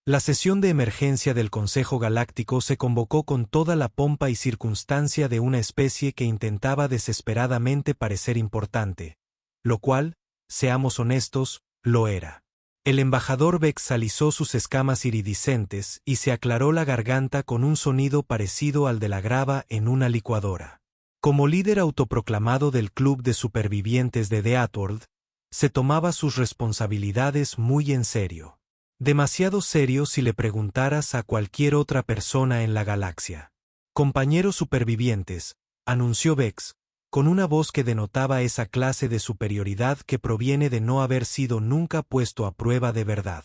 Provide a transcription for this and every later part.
La sesión de emergencia del Consejo Galáctico se convocó con toda la pompa y circunstancia de una especie que intentaba desesperadamente parecer importante, lo cual, seamos honestos, lo era. El embajador Vex alisó sus escamas iridiscentes y se aclaró la garganta con un sonido parecido al de la grava en una licuadora. Como líder autoproclamado del Club de Supervivientes de The Outworld, se tomaba sus responsabilidades muy en serio. Demasiado serio si le preguntaras a cualquier otra persona en la galaxia. Compañeros supervivientes, anunció Vex, con una voz que denotaba esa clase de superioridad que proviene de no haber sido nunca puesto a prueba de verdad.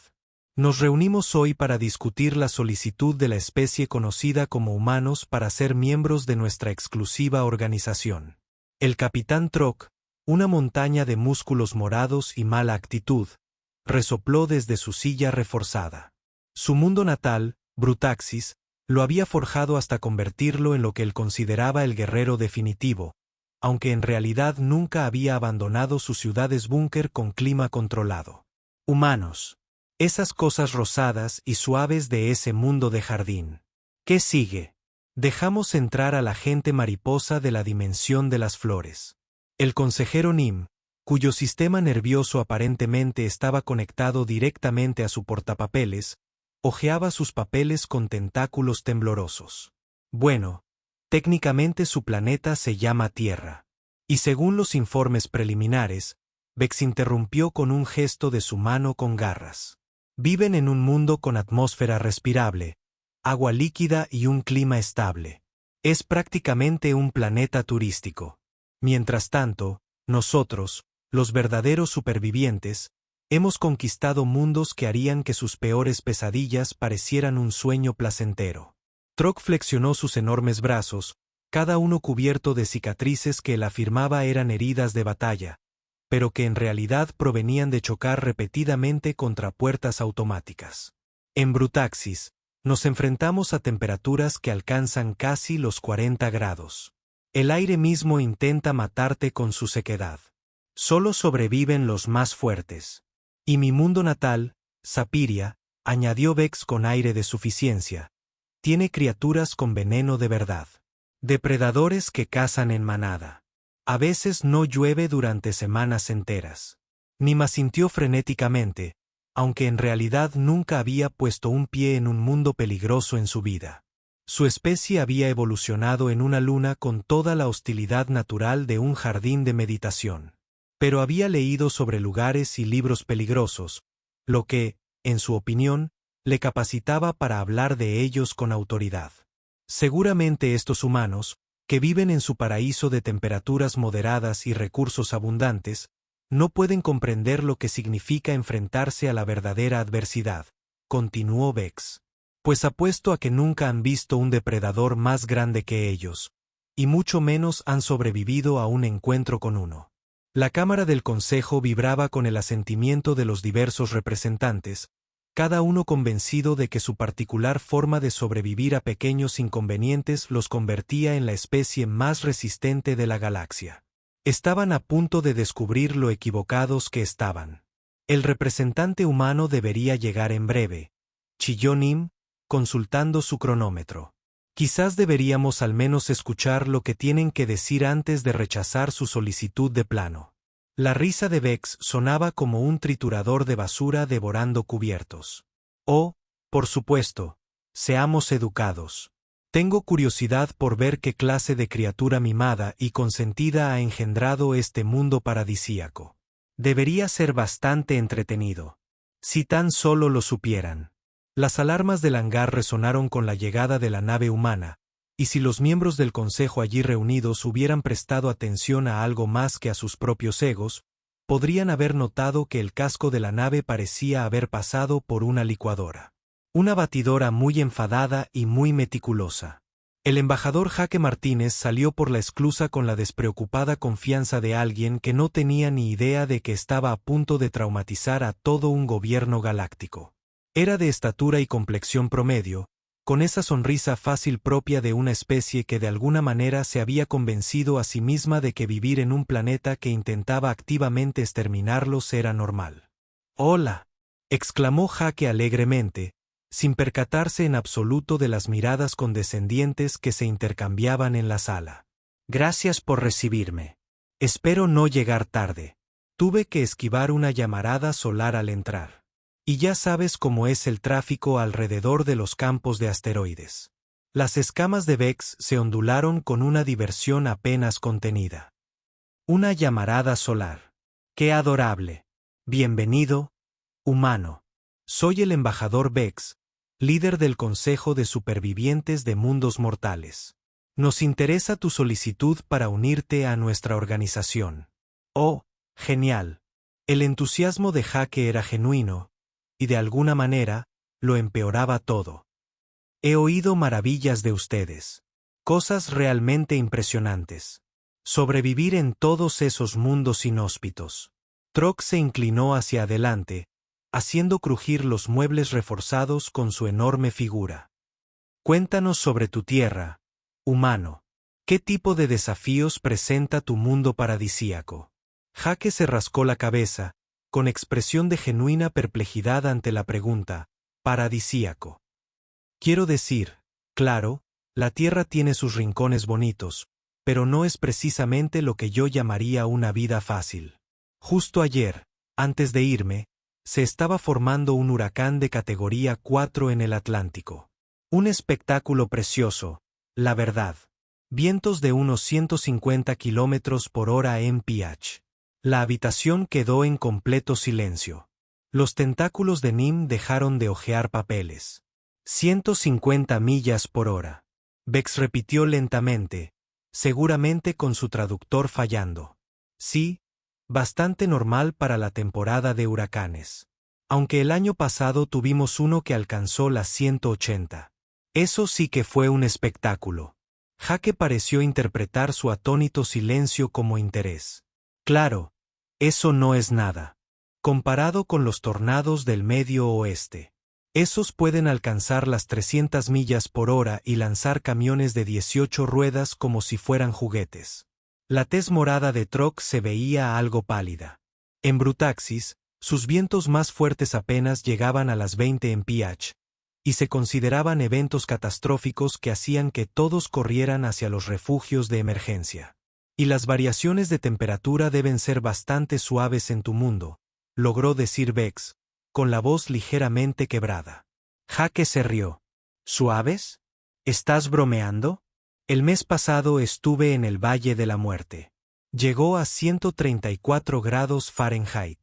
Nos reunimos hoy para discutir la solicitud de la especie conocida como humanos para ser miembros de nuestra exclusiva organización. El capitán Troc, una montaña de músculos morados y mala actitud, resopló desde su silla reforzada. Su mundo natal, Brutaxis, lo había forjado hasta convertirlo en lo que él consideraba el guerrero definitivo, aunque en realidad nunca había abandonado sus ciudades búnker con clima controlado. Humanos. Esas cosas rosadas y suaves de ese mundo de jardín. ¿Qué sigue? Dejamos entrar a la gente mariposa de la dimensión de las flores. El consejero Nim, cuyo sistema nervioso aparentemente estaba conectado directamente a su portapapeles, hojeaba sus papeles con tentáculos temblorosos. Bueno, técnicamente su planeta se llama Tierra. Y según los informes preliminares, Vex interrumpió con un gesto de su mano con garras. Viven en un mundo con atmósfera respirable, agua líquida y un clima estable. Es prácticamente un planeta turístico. Mientras tanto, nosotros, los verdaderos supervivientes, hemos conquistado mundos que harían que sus peores pesadillas parecieran un sueño placentero. Troc flexionó sus enormes brazos, cada uno cubierto de cicatrices que él afirmaba eran heridas de batalla, pero que en realidad provenían de chocar repetidamente contra puertas automáticas. En Brutaxis, nos enfrentamos a temperaturas que alcanzan casi los 40 grados. El aire mismo intenta matarte con su sequedad. Solo sobreviven los más fuertes. Y mi mundo natal, Sapiria, añadió Vex con aire de suficiencia, tiene criaturas con veneno de verdad. Depredadores que cazan en manada. A veces no llueve durante semanas enteras. Nima sintió frenéticamente, aunque en realidad nunca había puesto un pie en un mundo peligroso en su vida. Su especie había evolucionado en una luna con toda la hostilidad natural de un jardín de meditación. Pero había leído sobre lugares y libros peligrosos, lo que, en su opinión, le capacitaba para hablar de ellos con autoridad. Seguramente estos humanos, que viven en su paraíso de temperaturas moderadas y recursos abundantes, no pueden comprender lo que significa enfrentarse a la verdadera adversidad, continuó Vex. Pues apuesto a que nunca han visto un depredador más grande que ellos, y mucho menos han sobrevivido a un encuentro con uno. La Cámara del Consejo vibraba con el asentimiento de los diversos representantes, cada uno convencido de que su particular forma de sobrevivir a pequeños inconvenientes los convertía en la especie más resistente de la galaxia. Estaban a punto de descubrir lo equivocados que estaban. El representante humano debería llegar en breve, chilló Nim, consultando su cronómetro. Quizás deberíamos al menos escuchar lo que tienen que decir antes de rechazar su solicitud de plano. La risa de Vex sonaba como un triturador de basura devorando cubiertos. Oh, por supuesto, seamos educados. Tengo curiosidad por ver qué clase de criatura mimada y consentida ha engendrado este mundo paradisíaco. Debería ser bastante entretenido. Si tan solo lo supieran. Las alarmas del hangar resonaron con la llegada de la nave humana, y si los miembros del consejo allí reunidos hubieran prestado atención a algo más que a sus propios egos, podrían haber notado que el casco de la nave parecía haber pasado por una licuadora. Una batidora muy enfadada y muy meticulosa. El embajador Jaque Martínez salió por la esclusa con la despreocupada confianza de alguien que no tenía ni idea de que estaba a punto de traumatizar a todo un gobierno galáctico. Era de estatura y complexión promedio, con esa sonrisa fácil propia de una especie que de alguna manera se había convencido a sí misma de que vivir en un planeta que intentaba activamente exterminarlos era normal. «Hola», exclamó Jaque alegremente, sin percatarse en absoluto de las miradas condescendientes que se intercambiaban en la sala. Gracias por recibirme. Espero no llegar tarde. Tuve que esquivar una llamarada solar al entrar. Y ya sabes cómo es el tráfico alrededor de los campos de asteroides. Las escamas de Vex se ondularon con una diversión apenas contenida. Una llamarada solar. ¡Qué adorable! Bienvenido, humano. Soy el embajador Vex, líder del Consejo de Supervivientes de Mundos Mortales. Nos interesa tu solicitud para unirte a nuestra organización. Oh, genial. El entusiasmo de Jake era genuino, y de alguna manera, lo empeoraba todo. He oído maravillas de ustedes. Cosas realmente impresionantes. Sobrevivir en todos esos mundos inhóspitos. Trock se inclinó hacia adelante, haciendo crujir los muebles reforzados con su enorme figura. Cuéntanos sobre tu tierra, humano. ¿Qué tipo de desafíos presenta tu mundo paradisíaco? Jake se rascó la cabeza, con expresión de genuina perplejidad ante la pregunta, paradisíaco. Quiero decir, claro, la tierra tiene sus rincones bonitos, pero no es precisamente lo que yo llamaría una vida fácil. Justo ayer, antes de irme, se estaba formando un huracán de categoría 4 en el Atlántico. Un espectáculo precioso, la verdad. Vientos de unos 150 kilómetros por hora mph. La habitación quedó en completo silencio. Los tentáculos de Nim dejaron de hojear papeles. 150 millas por hora. Vex repitió lentamente, seguramente con su traductor fallando. Sí, bastante normal para la temporada de huracanes. Aunque el año pasado tuvimos uno que alcanzó las 180. Eso sí que fue un espectáculo. Jake pareció interpretar su atónito silencio como interés. Claro, eso no es nada. Comparado con los tornados del Medio Oeste. Esos pueden alcanzar las 300 millas por hora y lanzar camiones de 18 ruedas como si fueran juguetes. La tez morada de Trock se veía algo pálida. En Brutaxis, sus vientos más fuertes apenas llegaban a las 20 mph, y se consideraban eventos catastróficos que hacían que todos corrieran hacia los refugios de emergencia. Y las variaciones de temperatura deben ser bastante suaves en tu mundo, logró decir Vex, con la voz ligeramente quebrada. Jake se rió. ¿Suaves? ¿Estás bromeando? El mes pasado estuve en el Valle de la Muerte. Llegó a 134 grados Fahrenheit.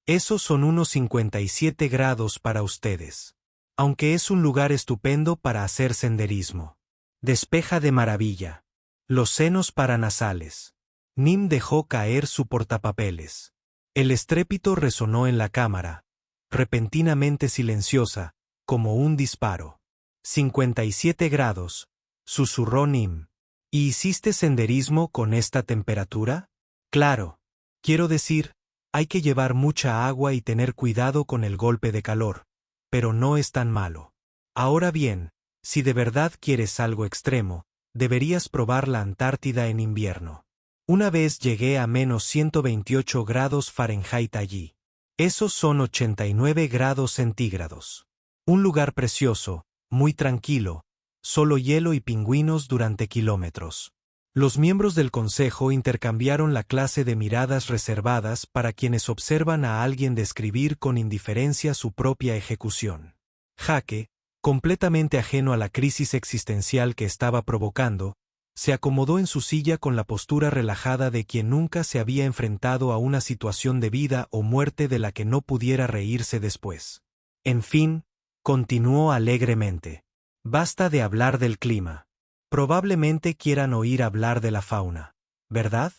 Esos son unos 57 grados para ustedes. Aunque es un lugar estupendo para hacer senderismo. Despeja de maravilla. Los senos paranasales. Nim dejó caer su portapapeles. El estrépito resonó en la cámara, repentinamente silenciosa, como un disparo. 57 grados, susurró Nim. ¿Y hiciste senderismo con esta temperatura? Claro. Quiero decir, hay que llevar mucha agua y tener cuidado con el golpe de calor, pero no es tan malo. Ahora bien, si de verdad quieres algo extremo, deberías probar la Antártida en invierno. Una vez llegué a menos 128 grados Fahrenheit allí. Esos son 89 grados centígrados. Un lugar precioso, muy tranquilo, solo hielo y pingüinos durante kilómetros. Los miembros del consejo intercambiaron la clase de miradas reservadas para quienes observan a alguien describir con indiferencia su propia ejecución. Jake, completamente ajeno a la crisis existencial que estaba provocando, se acomodó en su silla con la postura relajada de quien nunca se había enfrentado a una situación de vida o muerte de la que no pudiera reírse después. En fin, continuó alegremente. Basta de hablar del clima. Probablemente quieran oír hablar de la fauna, ¿verdad?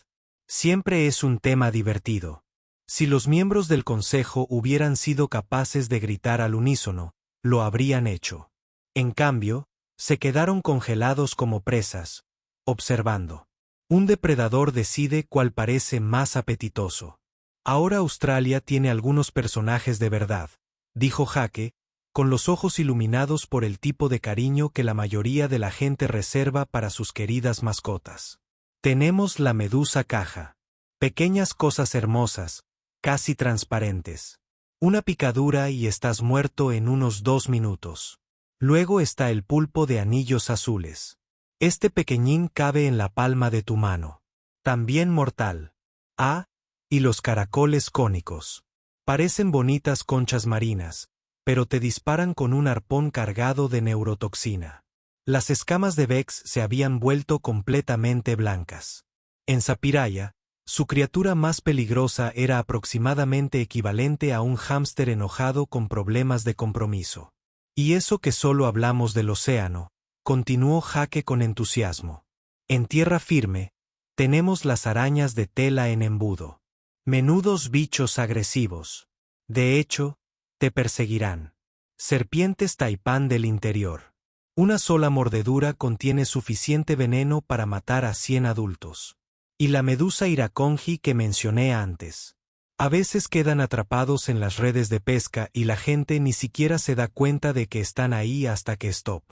Siempre es un tema divertido. Si los miembros del consejo hubieran sido capaces de gritar al unísono, lo habrían hecho. En cambio, se quedaron congelados como presas, observando. Un depredador decide cuál parece más apetitoso. Ahora Australia tiene algunos personajes de verdad, dijo Jake, con los ojos iluminados por el tipo de cariño que la mayoría de la gente reserva para sus queridas mascotas. Tenemos la medusa caja. Pequeñas cosas hermosas, casi transparentes. Una picadura y estás muerto en unos 2 minutos. Luego está el pulpo de anillos azules. Este pequeñín cabe en la palma de tu mano. También mortal. Ah, y los caracoles cónicos. Parecen bonitas conchas marinas, pero te disparan con un arpón cargado de neurotoxina. Las escamas de Vex se habían vuelto completamente blancas. En Sapiraya, su criatura más peligrosa era aproximadamente equivalente a un hámster enojado con problemas de compromiso. Y eso que solo hablamos del océano, continuó Jake con entusiasmo. En tierra firme, tenemos las arañas de tela en embudo. Menudos bichos agresivos. De hecho, te perseguirán. Serpientes taipán del interior. Una sola mordedura contiene suficiente veneno para matar a 100 adultos. Y la medusa iracongi que mencioné antes. A veces quedan atrapados en las redes de pesca y la gente ni siquiera se da cuenta de que están ahí hasta que stop.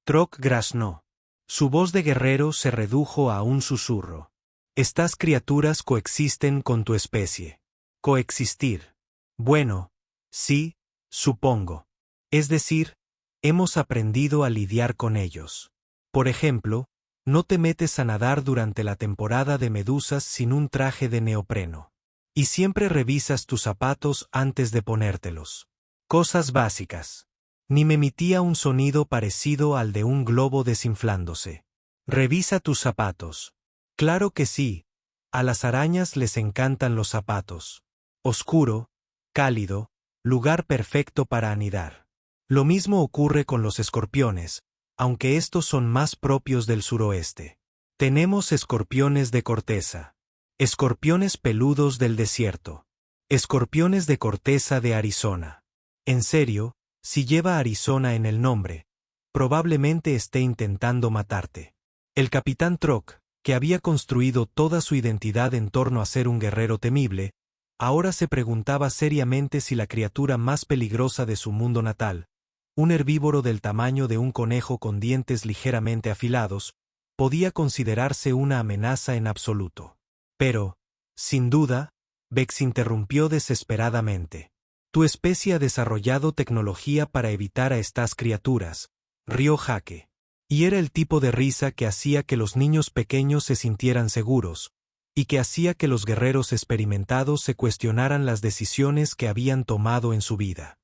Trok graznó. Su voz de guerrero se redujo a un susurro. Estas criaturas coexisten con tu especie. Coexistir. Bueno, sí, supongo. Es decir, hemos aprendido a lidiar con ellos. Por ejemplo, no te metes a nadar durante la temporada de medusas sin un traje de neopreno. Y siempre revisas tus zapatos antes de ponértelos. Cosas básicas. Ni me emitía un sonido parecido al de un globo desinflándose. Revisa tus zapatos. Claro que sí. A las arañas les encantan los zapatos. Oscuro, cálido, lugar perfecto para anidar. Lo mismo ocurre con los escorpiones, aunque estos son más propios del suroeste. Tenemos escorpiones de corteza. Escorpiones peludos del desierto. Escorpiones de corteza de Arizona. En serio, si lleva Arizona en el nombre, probablemente esté intentando matarte. El capitán Trok, que había construido toda su identidad en torno a ser un guerrero temible, ahora se preguntaba seriamente si la criatura más peligrosa de su mundo natal, un herbívoro del tamaño de un conejo con dientes ligeramente afilados, podía considerarse una amenaza en absoluto. Pero, sin duda, Vex interrumpió desesperadamente. Tu especie ha desarrollado tecnología para evitar a estas criaturas, rió Jake. Y era el tipo de risa que hacía que los niños pequeños se sintieran seguros, y que hacía que los guerreros experimentados se cuestionaran las decisiones que habían tomado en su vida.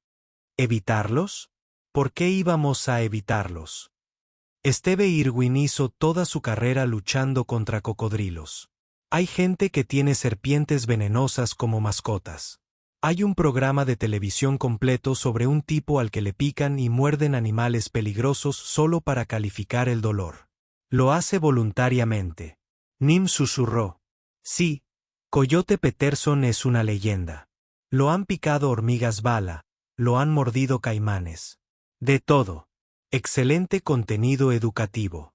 ¿Evitarlos? ¿Por qué íbamos a evitarlos? Steve Irwin hizo toda su carrera luchando contra cocodrilos. Hay gente que tiene serpientes venenosas como mascotas. Hay un programa de televisión completo sobre un tipo al que le pican y muerden animales peligrosos solo para calificar el dolor. Lo hace voluntariamente. Nim susurró. Sí, Coyote Peterson es una leyenda. Lo han picado hormigas bala, lo han mordido caimanes. De todo. Excelente contenido educativo.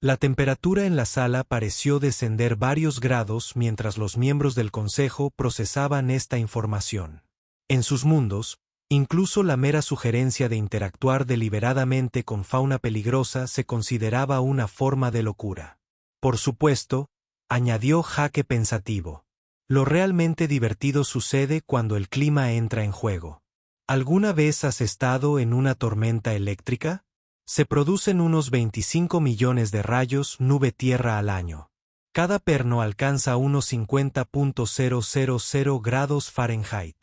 La temperatura en la sala pareció descender varios grados mientras los miembros del consejo procesaban esta información. En sus mundos, incluso la mera sugerencia de interactuar deliberadamente con fauna peligrosa se consideraba una forma de locura. Por supuesto, añadió Jake pensativo. Lo realmente divertido sucede cuando el clima entra en juego. ¿Alguna vez has estado en una tormenta eléctrica? Se producen unos 25 millones de rayos nube-tierra al año. Cada perno alcanza unos 50.000 grados Fahrenheit.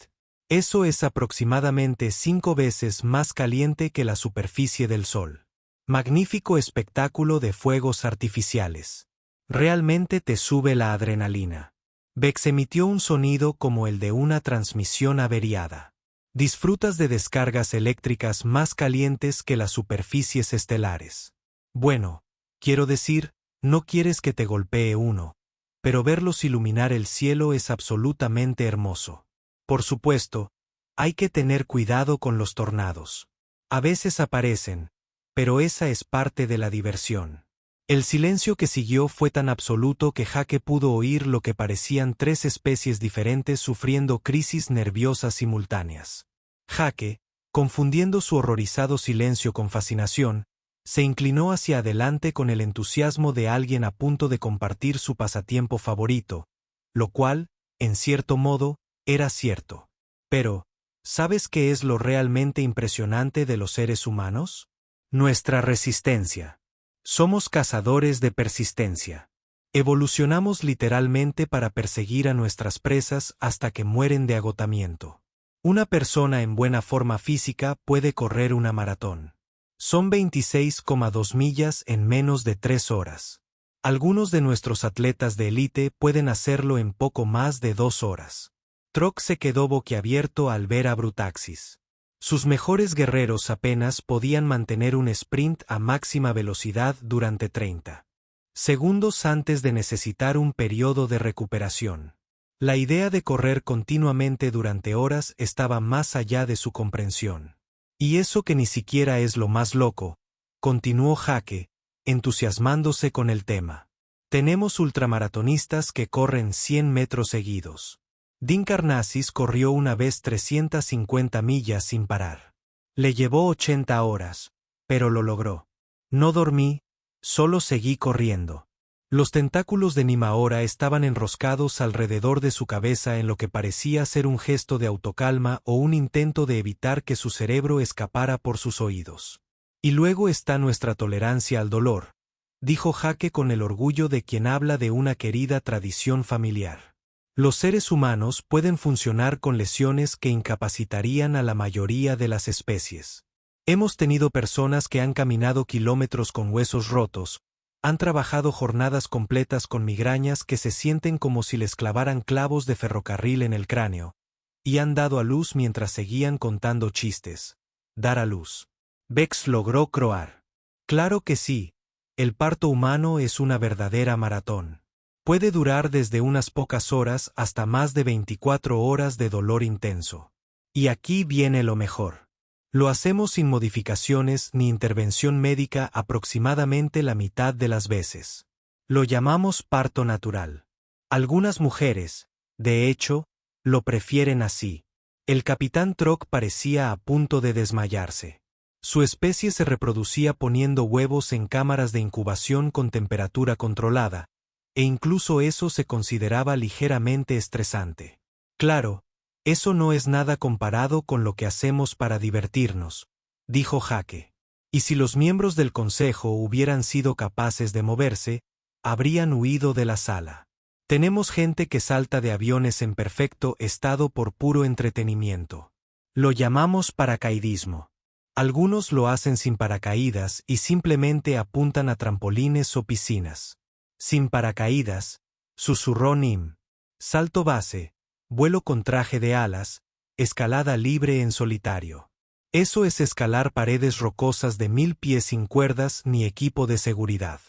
Eso es aproximadamente 5 veces más caliente que la superficie del Sol. Magnífico espectáculo de fuegos artificiales. Realmente te sube la adrenalina. Vex emitió un sonido como el de una transmisión averiada. Disfrutas de descargas eléctricas más calientes que las superficies estelares. Bueno, quiero decir, no quieres que te golpee uno, pero verlos iluminar el cielo es absolutamente hermoso. Por supuesto, hay que tener cuidado con los tornados. A veces aparecen, pero esa es parte de la diversión. El silencio que siguió fue tan absoluto que Jake pudo oír lo que parecían 3 especies diferentes sufriendo crisis nerviosas simultáneas. Jake, confundiendo su horrorizado silencio con fascinación, se inclinó hacia adelante con el entusiasmo de alguien a punto de compartir su pasatiempo favorito, lo cual, en cierto modo, era cierto. Pero, ¿Sabes qué es lo realmente impresionante de los seres humanos? Nuestra resistencia. Somos cazadores de persistencia. Evolucionamos literalmente para perseguir a nuestras presas hasta que mueren de agotamiento. Una persona en buena forma física puede correr una maratón. Son 26,2 millas en menos de 3 horas. Algunos de nuestros atletas de élite pueden hacerlo en poco más de 2 horas. Trock se quedó boquiabierto al ver a Brutaxis. Sus mejores guerreros apenas podían mantener un sprint a máxima velocidad durante 30 segundos antes de necesitar un periodo de recuperación. La idea de correr continuamente durante horas estaba más allá de su comprensión. Y eso que ni siquiera es lo más loco, continuó Jake, entusiasmándose con el tema. Tenemos ultramaratonistas que corren 100 metros seguidos. Dean Karnazes corrió una vez 350 millas sin parar. Le llevó 80 horas, pero lo logró. No dormí, solo seguí corriendo. Los tentáculos de Nimaora estaban enroscados alrededor de su cabeza en lo que parecía ser un gesto de autocalma o un intento de evitar que su cerebro escapara por sus oídos. Y luego está nuestra tolerancia al dolor, dijo Jake con el orgullo de quien habla de una querida tradición familiar. Los seres humanos pueden funcionar con lesiones que incapacitarían a la mayoría de las especies. Hemos tenido personas que han caminado kilómetros con huesos rotos, han trabajado jornadas completas con migrañas que se sienten como si les clavaran clavos de ferrocarril en el cráneo, y han dado a luz mientras seguían contando chistes. Dar a luz. Bex logró croar. Claro que sí, el parto humano es una verdadera maratón. Puede durar desde unas pocas horas hasta más de 24 horas de dolor intenso. Y aquí viene lo mejor. Lo hacemos sin modificaciones ni intervención médica aproximadamente la mitad de las veces. Lo llamamos parto natural. Algunas mujeres, de hecho, lo prefieren así. El capitán Trock parecía a punto de desmayarse. Su especie se reproducía poniendo huevos en cámaras de incubación con temperatura controlada, e incluso eso se consideraba ligeramente estresante. Claro, eso no es nada comparado con lo que hacemos para divertirnos, dijo Jake. Y si los miembros del consejo hubieran sido capaces de moverse, habrían huido de la sala. Tenemos gente que salta de aviones en perfecto estado por puro entretenimiento. Lo llamamos paracaidismo. Algunos lo hacen sin paracaídas y simplemente apuntan a trampolines o piscinas. Sin paracaídas, susurró Nim. Salto base, vuelo con traje de alas, escalada libre en solitario. Eso es escalar paredes rocosas de 1000 pies sin cuerdas ni equipo de seguridad.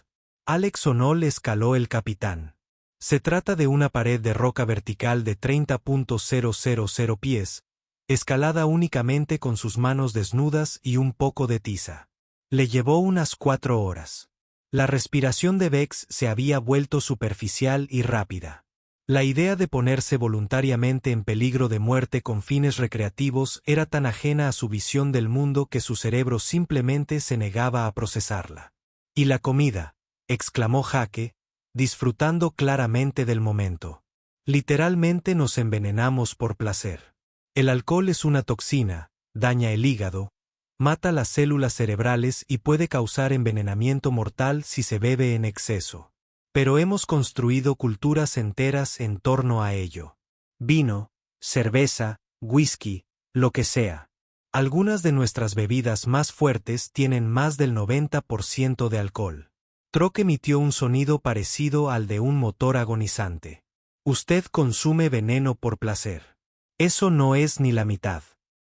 Alex Honnold escaló el capitán. Se trata de una pared de roca vertical de 30.000 pies, escalada únicamente con sus manos desnudas y un poco de tiza. Le llevó unas 4 horas. La respiración de Bex se había vuelto superficial y rápida. La idea de ponerse voluntariamente en peligro de muerte con fines recreativos era tan ajena a su visión del mundo que su cerebro simplemente se negaba a procesarla. «¿Y la comida?», exclamó Jake, disfrutando claramente del momento. «Literalmente nos envenenamos por placer. El alcohol es una toxina, daña el hígado, mata las células cerebrales y puede causar envenenamiento mortal si se bebe en exceso. Pero hemos construido culturas enteras en torno a ello. Vino, cerveza, whisky, lo que sea. Algunas de nuestras bebidas más fuertes tienen más del 90% de alcohol». Trock emitió un sonido parecido al de un motor agonizante. «Usted consume veneno por placer. Eso no es ni la mitad.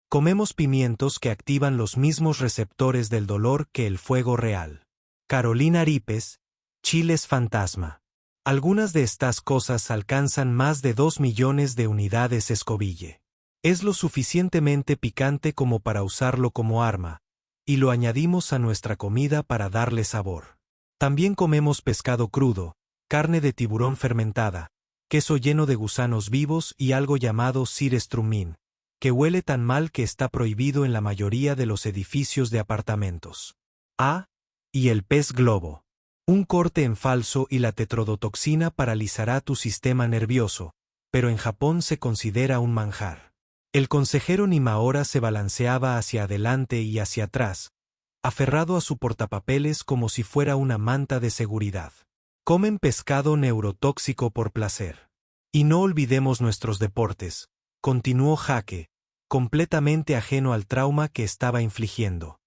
Comemos pimientos que activan los mismos receptores del dolor que el fuego real. Carolina Ripes, chiles fantasma. Algunas de estas cosas alcanzan más de 2 millones de unidades escobille. Es lo suficientemente picante como para usarlo como arma, y lo añadimos a nuestra comida para darle sabor. También comemos pescado crudo, carne de tiburón fermentada, queso lleno de gusanos vivos y algo llamado sirestrumin, que huele tan mal que está prohibido en la mayoría de los edificios de apartamentos. Ah, y el pez globo. Un corte en falso y la tetrodotoxina paralizará tu sistema nervioso, pero en Japón se considera un manjar. El consejero Nimaora se balanceaba hacia adelante y hacia atrás, aferrado a su portapapeles como si fuera una manta de seguridad. Comen pescado neurotóxico por placer. Y no olvidemos nuestros deportes, continuó Jake, completamente ajeno al trauma que estaba infligiendo.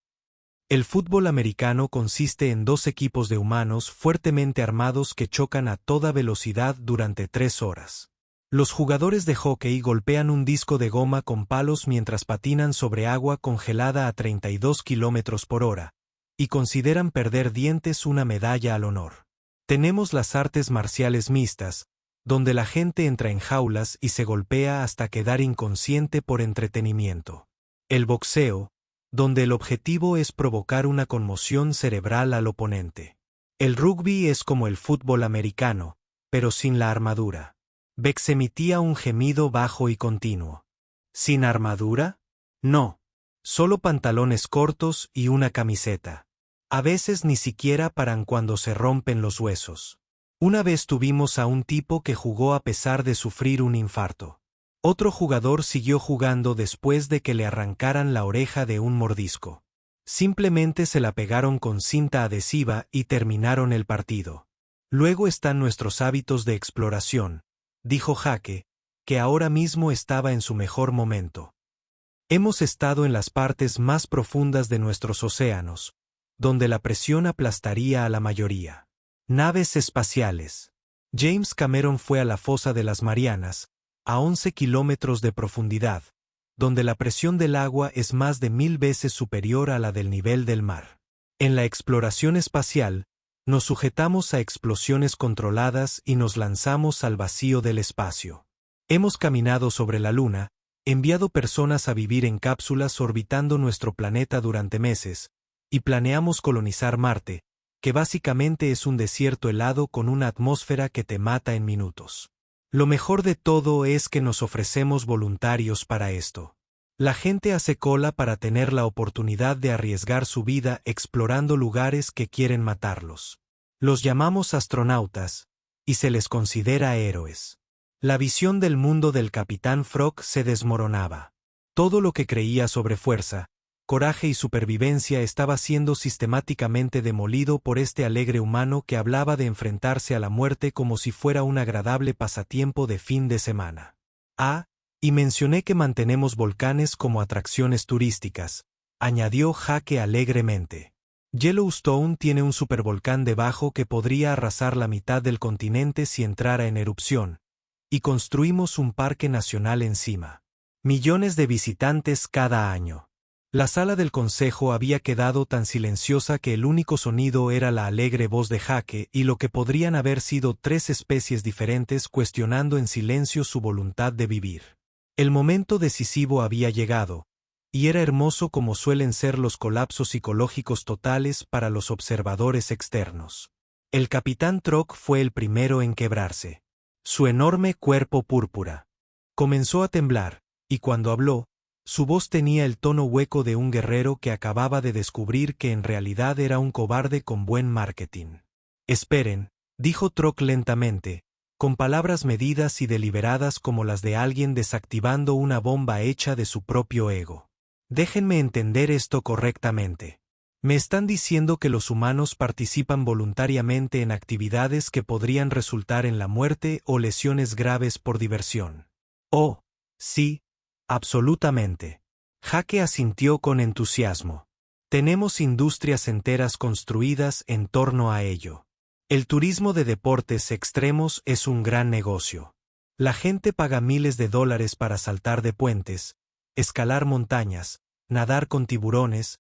El fútbol americano consiste en 2 equipos de humanos fuertemente armados que chocan a toda velocidad durante 3 horas. Los jugadores de hockey golpean un disco de goma con palos mientras patinan sobre agua congelada a 32 kilómetros por hora, y consideran perder dientes una medalla al honor. Tenemos las artes marciales mixtas, donde la gente entra en jaulas y se golpea hasta quedar inconsciente por entretenimiento. El boxeo, donde el objetivo es provocar una conmoción cerebral al oponente. El rugby es como el fútbol americano, pero sin la armadura. Bex emitía un gemido bajo y continuo. ¿Sin armadura? No. Solo pantalones cortos y una camiseta. A veces ni siquiera paran cuando se rompen los huesos. Una vez tuvimos a un tipo que jugó a pesar de sufrir un infarto. Otro jugador siguió jugando después de que le arrancaran la oreja de un mordisco. Simplemente se la pegaron con cinta adhesiva y terminaron el partido. Luego están nuestros hábitos de exploración, dijo Jake, que ahora mismo estaba en su mejor momento. Hemos estado en las partes más profundas de nuestros océanos, donde la presión aplastaría a la mayoría. Naves espaciales. James Cameron fue a la fosa de las Marianas, a 11 kilómetros de profundidad, donde la presión del agua es más de 1000 veces superior a la del nivel del mar. En la exploración espacial, nos sujetamos a explosiones controladas y nos lanzamos al vacío del espacio. Hemos caminado sobre la Luna, enviado personas a vivir en cápsulas orbitando nuestro planeta durante meses, y planeamos colonizar Marte, que básicamente es un desierto helado con una atmósfera que te mata en minutos. Lo mejor de todo es que nos ofrecemos voluntarios para esto. La gente hace cola para tener la oportunidad de arriesgar su vida explorando lugares que quieren matarlos. Los llamamos astronautas, y se les considera héroes. La visión del mundo del Capitán Frog se desmoronaba. Todo lo que creía sobre fuerza, coraje y supervivencia estaba siendo sistemáticamente demolido por este alegre humano que hablaba de enfrentarse a la muerte como si fuera un agradable pasatiempo de fin de semana. Y mencioné que mantenemos volcanes como atracciones turísticas, añadió Jake alegremente. Yellowstone tiene un supervolcán debajo que podría arrasar la mitad del continente si entrara en erupción, y construimos un parque nacional encima. Millones de visitantes cada año. La sala del consejo había quedado tan silenciosa que el único sonido era la alegre voz de Jake y lo que podrían haber sido 3 especies diferentes cuestionando en silencio su voluntad de vivir. El momento decisivo había llegado, y era hermoso como suelen ser los colapsos psicológicos totales para los observadores externos. El Capitán Trog fue el primero en quebrarse. Su enorme cuerpo púrpura comenzó a temblar, y cuando habló, su voz tenía el tono hueco de un guerrero que acababa de descubrir que en realidad era un cobarde con buen marketing. Esperen, dijo Trog lentamente, con palabras medidas y deliberadas como las de alguien desactivando una bomba hecha de su propio ego. Déjenme entender esto correctamente. Me están diciendo que los humanos participan voluntariamente en actividades que podrían resultar en la muerte o lesiones graves por diversión. Oh, sí. Absolutamente. Jake asintió con entusiasmo. Tenemos industrias enteras construidas en torno a ello. El turismo de deportes extremos es un gran negocio. La gente paga miles de dólares para saltar de puentes, escalar montañas, nadar con tiburones.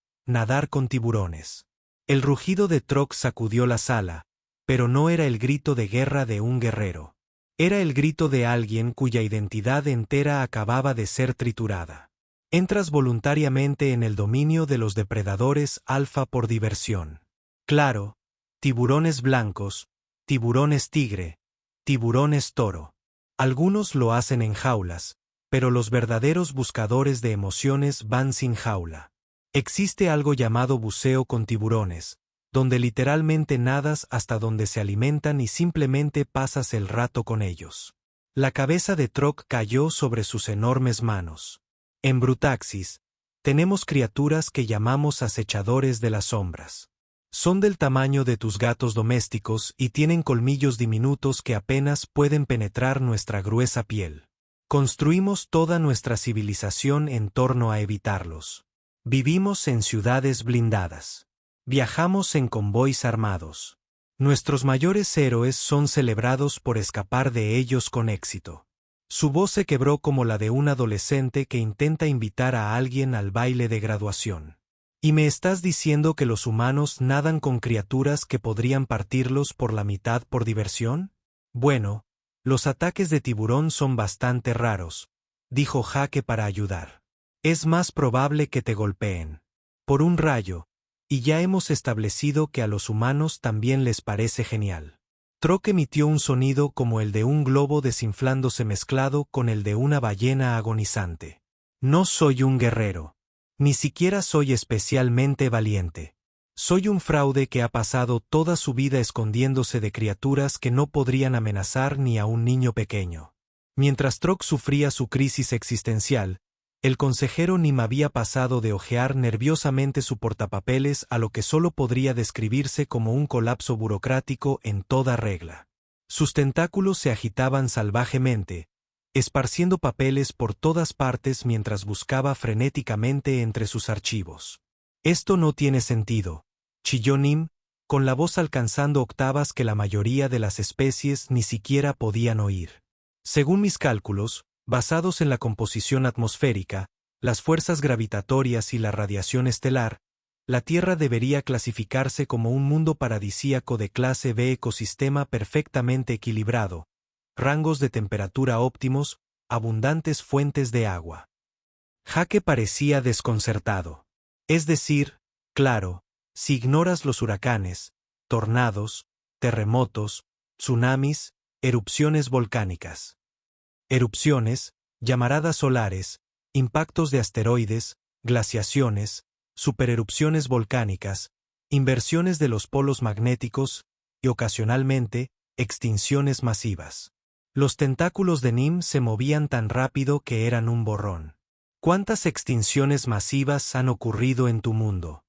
El rugido de Trog sacudió la sala, pero no era el grito de guerra de un guerrero. Era el grito de alguien cuya identidad entera acababa de ser triturada. Entras voluntariamente en el dominio de los depredadores alfa por diversión. Claro, tiburones blancos, tiburones tigre, tiburones toro. Algunos lo hacen en jaulas, pero los verdaderos buscadores de emociones van sin jaula. Existe algo llamado buceo con tiburones, donde literalmente nadas hasta donde se alimentan y simplemente pasas el rato con ellos. La cabeza de Trog cayó sobre sus enormes manos. En Brutaxis, tenemos criaturas que llamamos acechadores de las sombras. Son del tamaño de tus gatos domésticos y tienen colmillos diminutos que apenas pueden penetrar nuestra gruesa piel. Construimos toda nuestra civilización en torno a evitarlos. Vivimos en ciudades blindadas. Viajamos en convoys armados. Nuestros mayores héroes son celebrados por escapar de ellos con éxito. Su voz se quebró como la de un adolescente que intenta invitar a alguien al baile de graduación. ¿Y me estás diciendo que los humanos nadan con criaturas que podrían partirlos por la mitad por diversión? Bueno, los ataques de tiburón son bastante raros, dijo Jake para ayudar. Es más probable que te golpeen por un rayo, y ya hemos establecido que a los humanos también les parece genial. Troc emitió un sonido como el de un globo desinflándose mezclado con el de una ballena agonizante. No soy un guerrero. Ni siquiera soy especialmente valiente. Soy un fraude que ha pasado toda su vida escondiéndose de criaturas que no podrían amenazar ni a un niño pequeño. Mientras Troc sufría su crisis existencial, el consejero Nim había pasado de hojear nerviosamente su portapapeles a lo que solo podría describirse como un colapso burocrático en toda regla. Sus tentáculos se agitaban salvajemente, esparciendo papeles por todas partes mientras buscaba frenéticamente entre sus archivos. Esto no tiene sentido, chilló Nim, con la voz alcanzando octavas que la mayoría de las especies ni siquiera podían oír. Según mis cálculos, basados en la composición atmosférica, las fuerzas gravitatorias y la radiación estelar, la Tierra debería clasificarse como un mundo paradisíaco de clase B, ecosistema perfectamente equilibrado, rangos de temperatura óptimos, abundantes fuentes de agua. Jake parecía desconcertado. Es decir, claro, si ignoras los huracanes, tornados, terremotos, tsunamis, erupciones volcánicas. Erupciones, llamaradas solares, impactos de asteroides, glaciaciones, supererupciones volcánicas, inversiones de los polos magnéticos y, ocasionalmente, extinciones masivas. Los tentáculos de Nim se movían tan rápido que eran un borrón. ¿Cuántas extinciones masivas han ocurrido en tu mundo?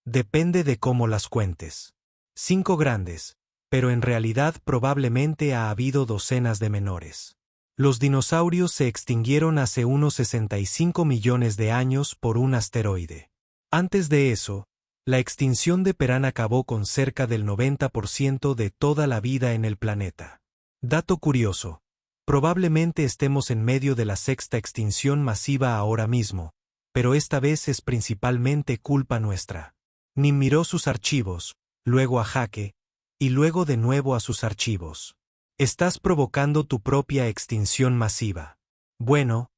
Depende de cómo las cuentes. 5 grandes, pero en realidad probablemente ha habido docenas de menores. Los dinosaurios se extinguieron hace unos 65 millones de años por un asteroide. Antes de eso, la extinción de Perán acabó con cerca del 90% de toda la vida en el planeta. Dato curioso, probablemente estemos en medio de la 6ª extinción masiva ahora mismo, pero esta vez es principalmente culpa nuestra. Nim miró sus archivos, luego a Jake, y luego de nuevo a sus archivos. Estás provocando tu propia extinción masiva. Bueno,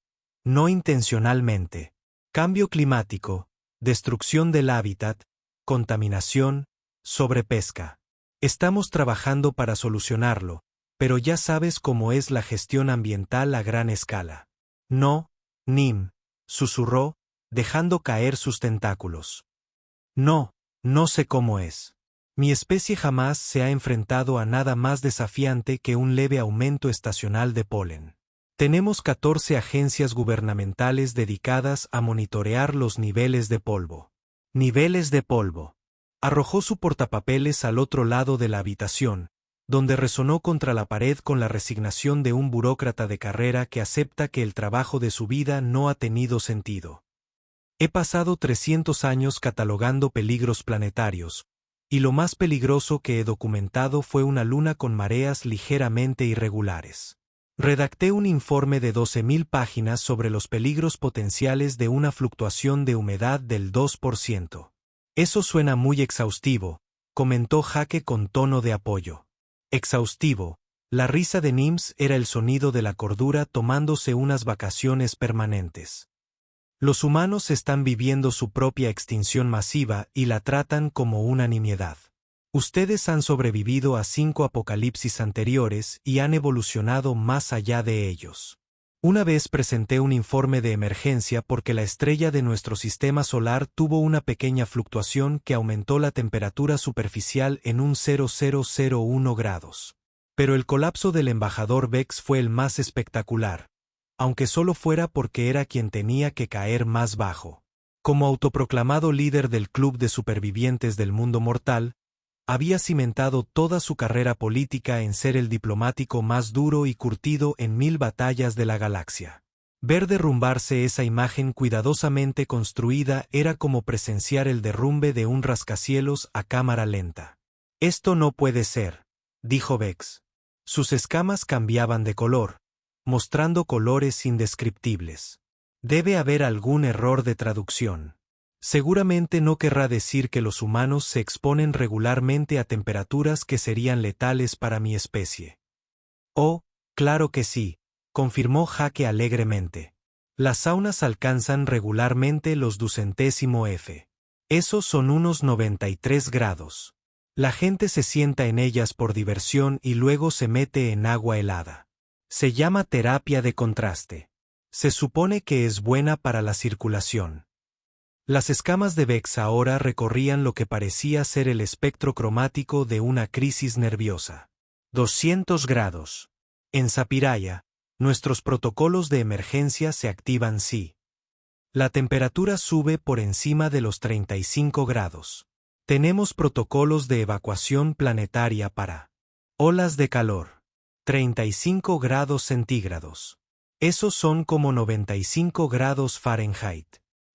no intencionalmente. Cambio climático, destrucción del hábitat, contaminación, sobrepesca. Estamos trabajando para solucionarlo, pero ya sabes cómo es la gestión ambiental a gran escala. No, Nim, susurró, dejando caer sus tentáculos. No sé cómo es. Mi especie jamás se ha enfrentado a nada más desafiante que un leve aumento estacional de polen. Tenemos 14 agencias gubernamentales dedicadas a monitorear los niveles de polvo. Niveles de polvo. Arrojó su portapapeles al otro lado de la habitación, donde resonó contra la pared con la resignación de un burócrata de carrera que acepta que el trabajo de su vida no ha tenido sentido. He pasado 300 años catalogando peligros planetarios, y lo más peligroso que he documentado fue una luna con mareas ligeramente irregulares. Redacté un informe de 12.000 páginas sobre los peligros potenciales de una fluctuación de humedad del 2%. Eso suena muy exhaustivo, comentó Jake con tono de apoyo. Exhaustivo. La risa de Nims era el sonido de la cordura tomándose unas vacaciones permanentes. Los humanos están viviendo su propia extinción masiva y la tratan como una nimiedad. Ustedes han sobrevivido a 5 apocalipsis anteriores y han evolucionado más allá de ellos. Una vez presenté un informe de emergencia porque la estrella de nuestro sistema solar tuvo una pequeña fluctuación que aumentó la temperatura superficial en un 0,001 grados. Pero el colapso del embajador Vex fue el más espectacular. aunque solo fuera porque era quien tenía que caer más bajo. Como autoproclamado líder del club de supervivientes del mundo mortal, había cimentado toda su carrera política en ser el diplomático más duro y curtido en 1000 batallas de la galaxia. Ver derrumbarse esa imagen cuidadosamente construida era como presenciar el derrumbe de un rascacielos a cámara lenta. «Esto no puede ser», dijo Vex. Sus escamas cambiaban de color, mostrando colores indescriptibles. «Debe haber algún error de traducción. Seguramente no querrá decir que los humanos se exponen regularmente a temperaturas que serían letales para mi especie». «Oh, claro que sí», confirmó Jake alegremente. «Las saunas alcanzan regularmente los 200 F. Esos son unos 93 grados. La gente se sienta en ellas por diversión y luego se mete en agua helada. Se llama terapia de contraste. Se supone que es buena para la circulación». Las escamas de Vex ahora recorrían lo que parecía ser el espectro cromático de una crisis nerviosa. 200 grados. En Sapiraya, nuestros protocolos de emergencia se activan si la temperatura sube por encima de los 35 grados. Tenemos protocolos de evacuación planetaria para olas de calor. 35 grados centígrados. Esos son como 95 grados Fahrenheit.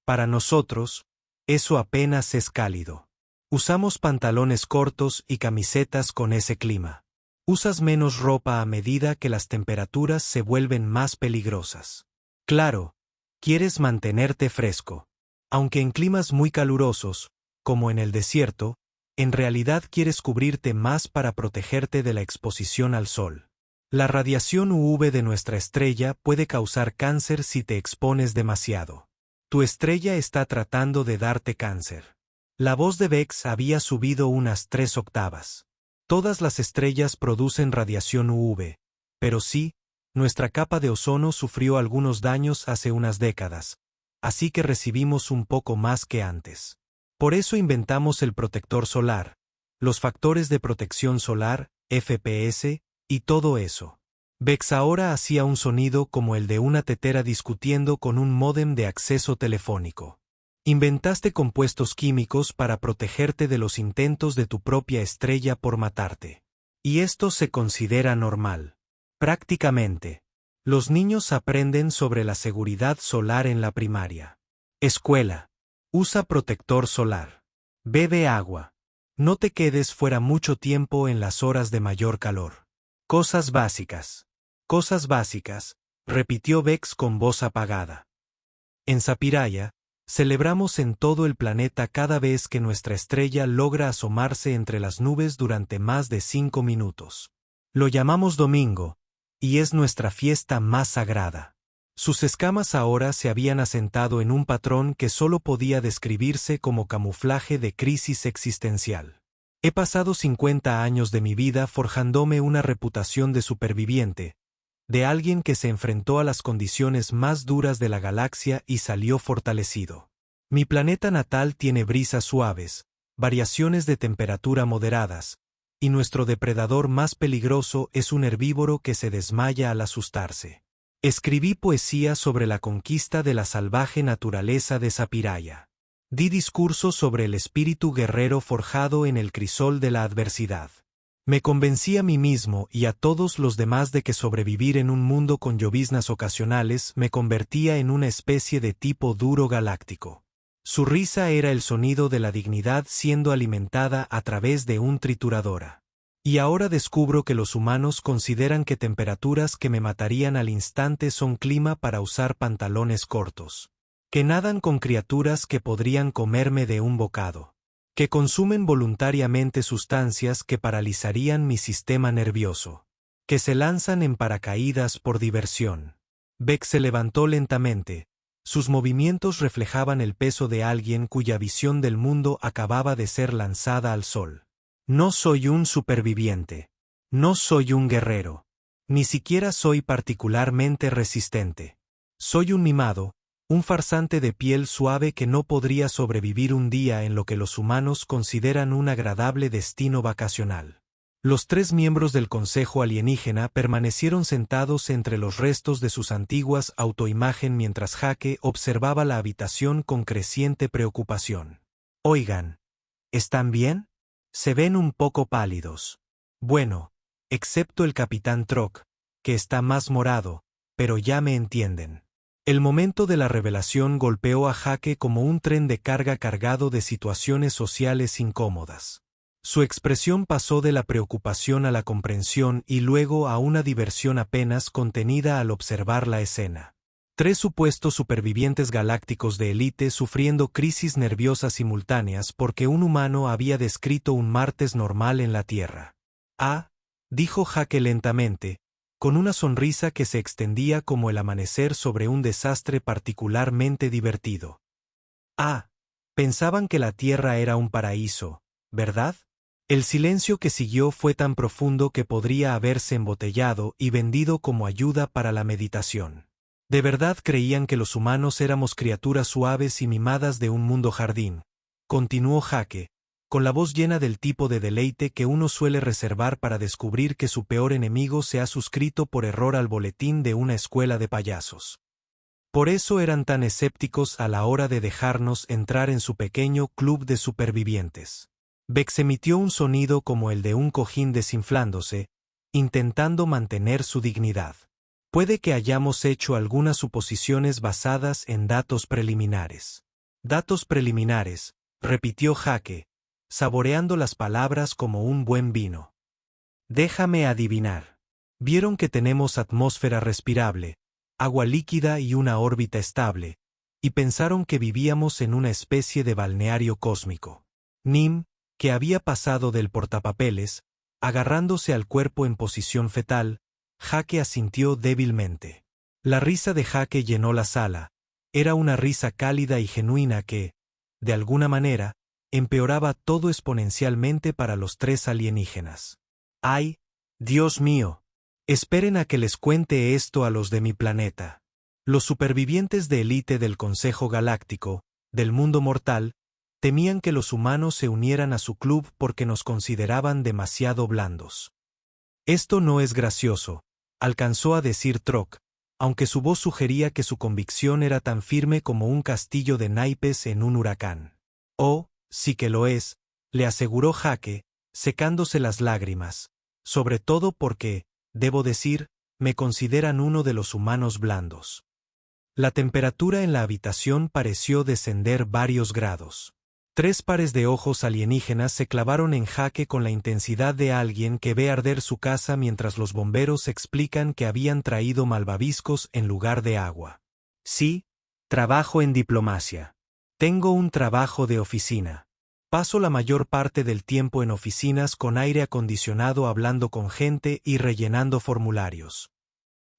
Para nosotros, eso apenas es cálido. Usamos pantalones cortos y camisetas con ese clima. Usas menos ropa a medida que las temperaturas se vuelven más peligrosas. Claro, quieres mantenerte fresco. Aunque en climas muy calurosos, como en el desierto, en realidad quieres cubrirte más para protegerte de la exposición al sol. La radiación UV de nuestra estrella puede causar cáncer si te expones demasiado. Tu estrella está tratando de darte cáncer. La voz de Vex había subido unas 3 octavas. Todas las estrellas producen radiación UV, pero sí, nuestra capa de ozono sufrió algunos daños hace unas décadas, así que recibimos un poco más que antes. Por eso inventamos el protector solar, los factores de protección solar, FPS, y todo eso. Vex ahora hacía un sonido como el de una tetera discutiendo con un módem de acceso telefónico. Inventaste compuestos químicos para protegerte de los intentos de tu propia estrella por matarte. Y esto se considera normal. Prácticamente. Los niños aprenden sobre la seguridad solar en la primaria. Escuela. Usa protector solar. Bebe agua. No te quedes fuera mucho tiempo en las horas de mayor calor. Cosas básicas. Cosas básicas, repitió Vex con voz apagada. En Sapiraya, celebramos en todo el planeta cada vez que nuestra estrella logra asomarse entre las nubes durante más de 5 minutos. Lo llamamos domingo, y es nuestra fiesta más sagrada. Sus escamas ahora se habían asentado en un patrón que solo podía describirse como camuflaje de crisis existencial. He pasado 50 años de mi vida forjándome una reputación de superviviente, de alguien que se enfrentó a las condiciones más duras de la galaxia y salió fortalecido. Mi planeta natal tiene brisas suaves, variaciones de temperatura moderadas, y nuestro depredador más peligroso es un herbívoro que se desmaya al asustarse. Escribí poesía sobre la conquista de la salvaje naturaleza de Sapiraya. Di discursos sobre el espíritu guerrero forjado en el crisol de la adversidad. Me convencí a mí mismo y a todos los demás de que sobrevivir en un mundo con lloviznas ocasionales me convertía en una especie de tipo duro galáctico. Su risa era el sonido de la dignidad siendo alimentada a través de un trituradora. Y ahora descubro que los humanos consideran que temperaturas que me matarían al instante son clima para usar pantalones cortos. Que nadan con criaturas que podrían comerme de un bocado. Que consumen voluntariamente sustancias que paralizarían mi sistema nervioso. Que se lanzan en paracaídas por diversión. Vex se levantó lentamente. Sus movimientos reflejaban el peso de alguien cuya visión del mundo acababa de ser lanzada al sol. No soy un superviviente. No soy un guerrero. Ni siquiera soy particularmente resistente. Soy un mimado, un farsante de piel suave que no podría sobrevivir un día en lo que los humanos consideran un agradable destino vacacional. Los 3 miembros del Consejo Alienígena permanecieron sentados entre los restos de sus antiguas autoimagen mientras Jake observaba la habitación con creciente preocupación. Oigan, ¿están bien? Se ven un poco pálidos. Bueno, excepto el Capitán Troc, que está más morado, pero ya me entienden. El momento de la revelación golpeó a Jake como un tren de carga cargado de situaciones sociales incómodas. Su expresión pasó de la preocupación a la comprensión y luego a una diversión apenas contenida al observar la escena. 3 supuestos supervivientes galácticos de élite sufriendo crisis nerviosas simultáneas porque un humano había descrito un martes normal en la Tierra. Ah, dijo Jake lentamente, con una sonrisa que se extendía como el amanecer sobre un desastre particularmente divertido. Ah, pensaban que la Tierra era un paraíso, ¿verdad? El silencio que siguió fue tan profundo que podría haberse embotellado y vendido como ayuda para la meditación. ¿De verdad creían que los humanos éramos criaturas suaves y mimadas de un mundo jardín? Continuó Jake, con la voz llena del tipo de deleite que uno suele reservar para descubrir que su peor enemigo se ha suscrito por error al boletín de una escuela de payasos. Por eso eran tan escépticos a la hora de dejarnos entrar en su pequeño club de supervivientes. Bex emitió un sonido como el de un cojín desinflándose, intentando mantener su dignidad. Puede que hayamos hecho algunas suposiciones basadas en datos preliminares. Datos preliminares, repitió Jake, saboreando las palabras como un buen vino. Déjame adivinar. Vieron que tenemos atmósfera respirable, agua líquida y una órbita estable, y pensaron que vivíamos en una especie de balneario cósmico. Nim, que había pasado del portapapeles, agarrándose al cuerpo en posición fetal, Jake asintió débilmente. La risa de Jake llenó la sala. Era una risa cálida y genuina que, de alguna manera, empeoraba todo exponencialmente para los 3 alienígenas. ¡Ay, Dios mío! Esperen a que les cuente esto a los de mi planeta. Los supervivientes de élite del Consejo Galáctico, del mundo mortal, temían que los humanos se unieran a su club porque nos consideraban demasiado blandos. Esto no es gracioso, alcanzó a decir Troc, aunque su voz sugería que su convicción era tan firme como un castillo de naipes en un huracán. Oh, sí que lo es, le aseguró Jake, secándose las lágrimas, sobre todo porque, debo decir, me consideran uno de los humanos blandos. La temperatura en la habitación pareció descender varios grados. 3 pares de ojos alienígenas se clavaron en Jake con la intensidad de alguien que ve arder su casa mientras los bomberos explican que habían traído malvaviscos en lugar de agua. Sí, trabajo en diplomacia. Tengo un trabajo de oficina. Paso la mayor parte del tiempo en oficinas con aire acondicionado hablando con gente y rellenando formularios.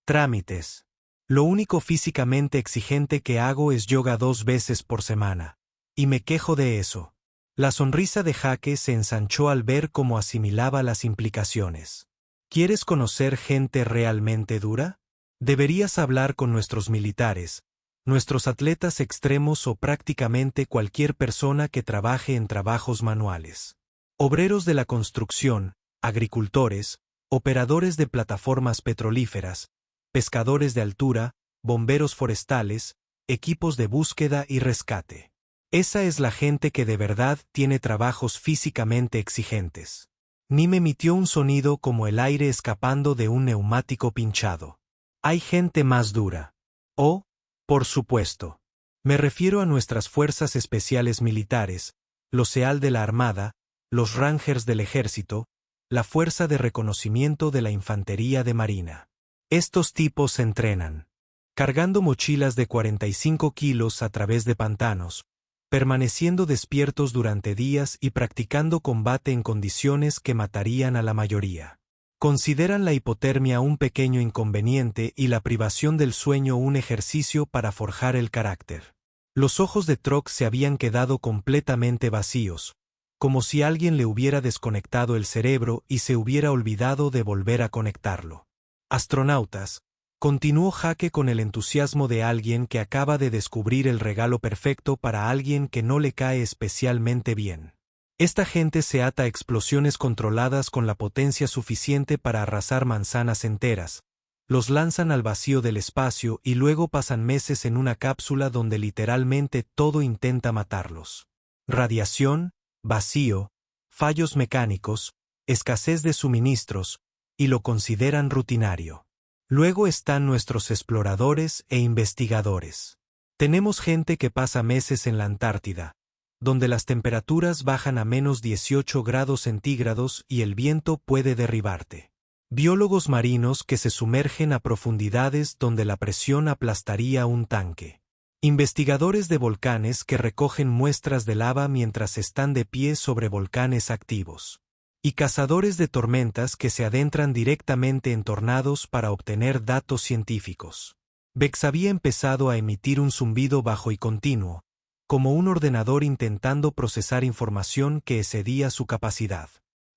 Trámites. Lo único físicamente exigente que hago es yoga 2 veces por semana. Y me quejo de eso. La sonrisa de Jake se ensanchó al ver cómo asimilaba las implicaciones. ¿Quieres conocer gente realmente dura? Deberías hablar con nuestros militares, nuestros atletas extremos o prácticamente cualquier persona que trabaje en trabajos manuales. Obreros de la construcción, agricultores, operadores de plataformas petrolíferas, pescadores de altura, bomberos forestales, equipos de búsqueda y rescate. Esa es la gente que de verdad tiene trabajos físicamente exigentes. Nim emitió un sonido como el aire escapando de un neumático pinchado. Hay gente más dura. Oh, por supuesto. Me refiero a nuestras fuerzas especiales militares, los SEAL de la Armada, los Rangers del Ejército, la Fuerza de Reconocimiento de la Infantería de Marina. Estos tipos se entrenan, cargando mochilas de 45 kilos a través de pantanos, permaneciendo despiertos durante días y practicando combate en condiciones que matarían a la mayoría. Consideran la hipotermia un pequeño inconveniente y la privación del sueño un ejercicio para forjar el carácter. Los ojos de Troc se habían quedado completamente vacíos, como si alguien le hubiera desconectado el cerebro y se hubiera olvidado de volver a conectarlo. Astronautas, continuó Jake con el entusiasmo de alguien que acaba de descubrir el regalo perfecto para alguien que no le cae especialmente bien. Esta gente se ata a explosiones controladas con la potencia suficiente para arrasar manzanas enteras, los lanzan al vacío del espacio y luego pasan meses en una cápsula donde literalmente todo intenta matarlos. Radiación, vacío, fallos mecánicos, escasez de suministros, y lo consideran rutinario. Luego están nuestros exploradores e investigadores. Tenemos gente que pasa meses en la Antártida, donde las temperaturas bajan a menos 18 grados centígrados y el viento puede derribarte. Biólogos marinos que se sumergen a profundidades donde la presión aplastaría un tanque. Investigadores de volcanes que recogen muestras de lava mientras están de pie sobre volcanes activos. Y cazadores de tormentas que se adentran directamente en tornados para obtener datos científicos. Bex había empezado a emitir un zumbido bajo y continuo, como un ordenador intentando procesar información que excedía su capacidad.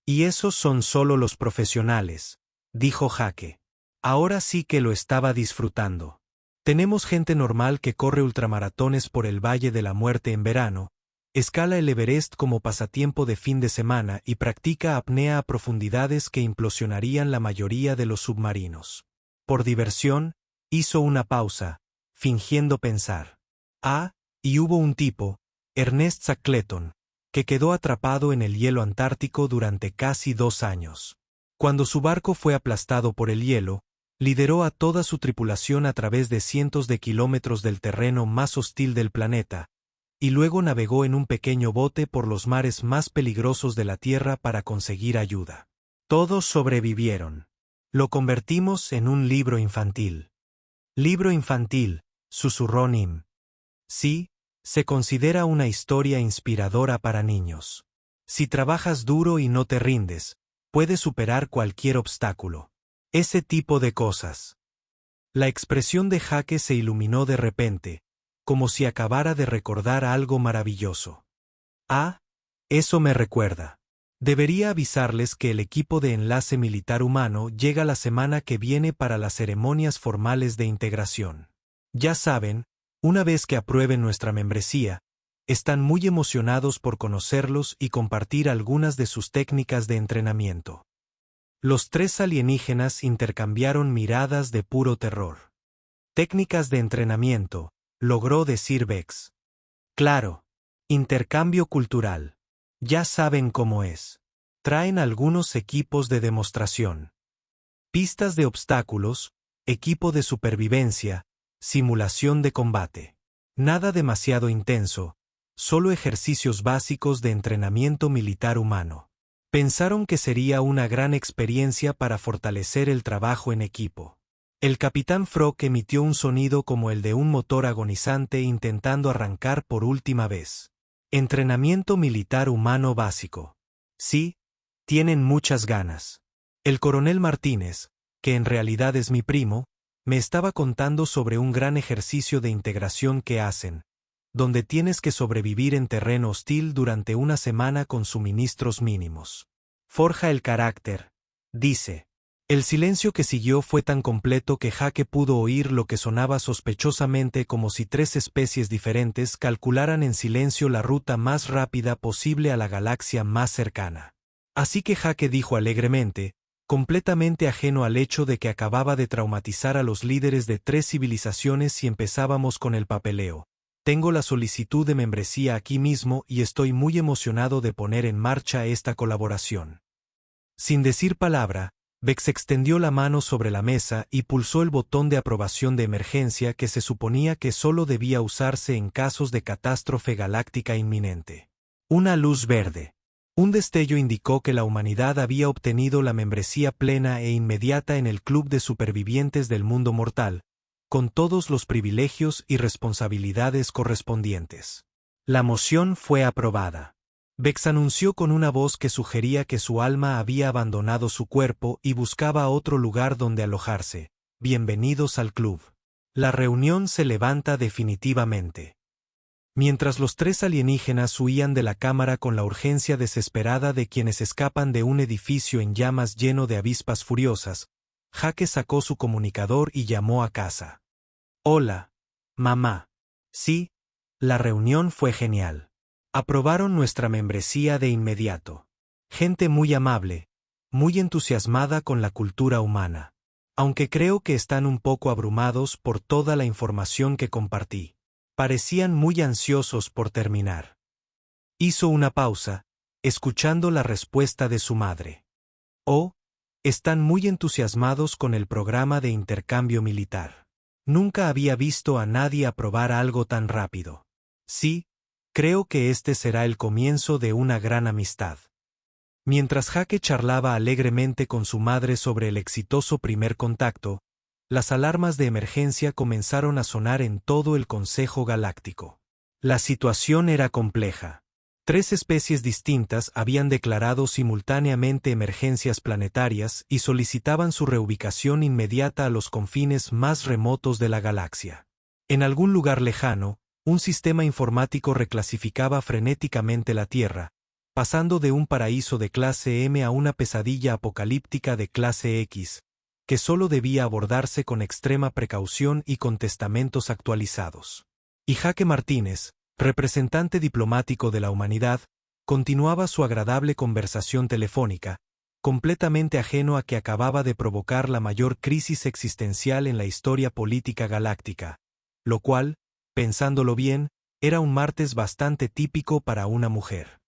Y esos son solo los profesionales, dijo Jake. Ahora sí que lo estaba disfrutando. Tenemos gente normal que corre ultramaratones por el Valle de la Muerte en verano, escala el Everest como pasatiempo de fin de semana y practica apnea a profundidades que implosionarían la mayoría de los submarinos. Por diversión, hizo una pausa, fingiendo pensar. Y hubo un tipo, Ernest Shackleton, que quedó atrapado en el hielo antártico durante casi 2 años. Cuando su barco fue aplastado por el hielo, lideró a toda su tripulación a través de cientos de kilómetros del terreno más hostil del planeta, y luego navegó en un pequeño bote por los mares más peligrosos de la Tierra para conseguir ayuda. Todos sobrevivieron. Lo convertimos en un libro infantil. Libro infantil, susurró Nim. Sí, se considera una historia inspiradora para niños. Si trabajas duro y no te rindes, puedes superar cualquier obstáculo. Ese tipo de cosas. La expresión de Jake se iluminó de repente, como si acabara de recordar algo maravilloso. Eso me recuerda. Debería avisarles que el equipo de enlace militar humano llega la semana que viene para las ceremonias formales de integración. Ya saben, una vez que aprueben nuestra membresía, están muy emocionados por conocerlos y compartir algunas de sus técnicas de entrenamiento. Los 3 alienígenas intercambiaron miradas de puro terror. Técnicas de entrenamiento, logró decir Bex. Claro, intercambio cultural. Ya saben cómo es. Traen algunos equipos de demostración. Pistas de obstáculos, equipo de supervivencia, simulación de combate. Nada demasiado intenso, solo ejercicios básicos de entrenamiento militar humano. Pensaron que sería una gran experiencia para fortalecer el trabajo en equipo. El capitán Frog emitió un sonido como el de un motor agonizante intentando arrancar por última vez. Entrenamiento militar humano básico. Sí, tienen muchas ganas. El coronel Martínez, que en realidad es mi primo, me estaba contando sobre un gran ejercicio de integración que hacen, donde tienes que sobrevivir en terreno hostil durante una semana con suministros mínimos. Forja el carácter, dice. El silencio que siguió fue tan completo que Jake pudo oír lo que sonaba sospechosamente como si 3 especies diferentes calcularan en silencio la ruta más rápida posible a la galaxia más cercana. Así que Jake dijo alegremente, completamente ajeno al hecho de que acababa de traumatizar a los líderes de 3 civilizaciones si empezábamos con el papeleo. Tengo la solicitud de membresía aquí mismo y estoy muy emocionado de poner en marcha esta colaboración. Sin decir palabra, Bex extendió la mano sobre la mesa y pulsó el botón de aprobación de emergencia que se suponía que solo debía usarse en casos de catástrofe galáctica inminente. Una luz verde. Un destello indicó que la humanidad había obtenido la membresía plena e inmediata en el Club de Supervivientes del Mundo Mortal, con todos los privilegios y responsabilidades correspondientes. La moción fue aprobada. Bex anunció con una voz que sugería que su alma había abandonado su cuerpo y buscaba otro lugar donde alojarse. Bienvenidos al club. La reunión se levanta definitivamente. Mientras los 3 alienígenas huían de la cámara con la urgencia desesperada de quienes escapan de un edificio en llamas lleno de avispas furiosas, Jake sacó su comunicador y llamó a casa. Hola, mamá. Sí, la reunión fue genial. Aprobaron nuestra membresía de inmediato. Gente muy amable, muy entusiasmada con la cultura humana. Aunque creo que están un poco abrumados por toda la información que compartí. Parecían muy ansiosos por terminar. Hizo una pausa, escuchando la respuesta de su madre. Oh, están muy entusiasmados con el programa de intercambio militar. Nunca había visto a nadie aprobar algo tan rápido. Sí, creo que este será el comienzo de una gran amistad. Mientras Jake charlaba alegremente con su madre sobre el exitoso primer contacto, las alarmas de emergencia comenzaron a sonar en todo el Consejo Galáctico. La situación era compleja. 3 especies distintas habían declarado simultáneamente emergencias planetarias y solicitaban su reubicación inmediata a los confines más remotos de la galaxia. En algún lugar lejano, un sistema informático reclasificaba frenéticamente la Tierra, pasando de un paraíso de clase M a una pesadilla apocalíptica de clase X, que solo debía abordarse con extrema precaución y con testamentos actualizados. Y Jake Martínez, representante diplomático de la humanidad, continuaba su agradable conversación telefónica, completamente ajeno a que acababa de provocar la mayor crisis existencial en la historia política galáctica, lo cual, pensándolo bien, era un martes bastante típico para una mujer.